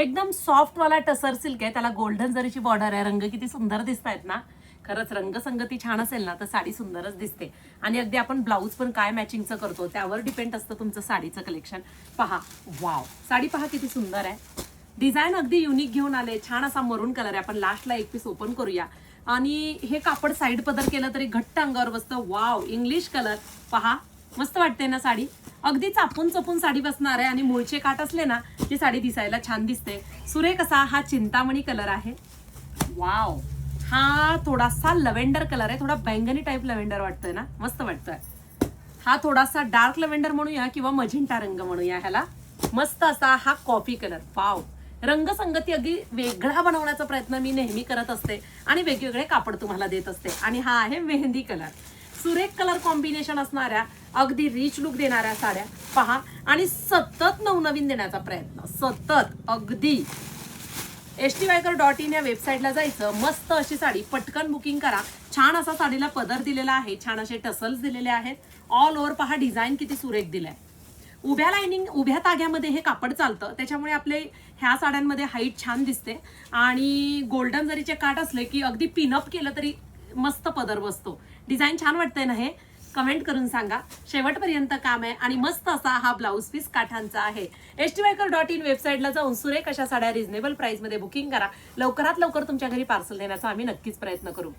एकदम सॉफ्ट वाला टसर सिल्क आहे, त्याला गोल्डन जरीची बॉर्डर आहे. रंग किती सुंदर दिसतायत ना. खरंच रंगसंगती छान असेल ना तर साडी सुंदरच दिसते. आणि अगदी आपण ब्लाऊज पण काय मॅचिंगचं करतो त्यावर डिपेंड असतं तुमचं साडीचं कलेक्शन. पहा, वाव, साडी पहा किती सुंदर आहे. डिझाईन अगदी युनिक घेऊन आले. छान असा मरून कलर आहे. आपण लास्टला एक पीस ओपन करूया. आणि हे कापड साईड पदर केलं तरी घट्ट अंगावर बसतं. वाव, इंग्लिश कलर पहा, मस्त वाटते ना साडी. अगदी चापून चपून साडी बसणार आहे आणि मूळचे काठ असले ना ती साडी दिसायला छान दिसते. सुरेख असा हा चिंतामणी कलर आहे. वाव, हा थोडासा लव्हेंडर कलर आहे. थोडा बैंगनी टाईप लव्हेंडर वाटतोय ना, मस्त वाटतोय. हा थोडासा डार्क लव्हेंडर म्हणूया किंवा मजिंटा रंग म्हणूया ह्याला. मस्त असा हा कॉफी कलर. वाव, रंगसंगती अगदी वेगळा बनवण्याचा प्रयत्न मी नेहमी करत असते आणि वेगवेगळे कापड तुम्हाला देत असते. आणि हा आहे मेहंदी कलर. सुरेख कलर कॉम्बिनेशन असणाऱ्या अगदी रिच लुक देणाऱ्या साड्या पहा. आणि सतत नवनवीन देण्याचा प्रयत्न, सतत अगदी. stywaker.in या वेबसाईटला जायचं. मस्त अशी साडी पटकन बुकिंग करा. छान असा साडीला पदर दिलेला आहे. छान असे टसल्स दिलेले आहेत. ऑल ओव्हर पहा, डिझाईन किती सुरेख दिलाय. उभ्या लाईनिंग, उभ्या ताग्यामध्ये हे कापड चालतं. त्याच्यामुळे आपले ह्या साड्यांमध्ये हाईट छान दिसते. आणि गोल्डन जरीचे काठ असले की अगदी पिनअप केलं तरी मस्त पदर बसतो. डिझाईन छान वाटतंय ना हे? कमेंट करून सांगा. शेवटपर्यंत काम आहे. आणि मस्त असा हा ब्लाऊज पीस काठांचा आहे. stywaker.in वेबसाईटला जाऊन सुरेख अशा साड्या रिझनेबल प्राइसमध्ये बुकिंग करा. लवकरात लवकर तुमच्या घरी पार्सल देण्याचा आम्ही नक्कीच प्रयत्न करू.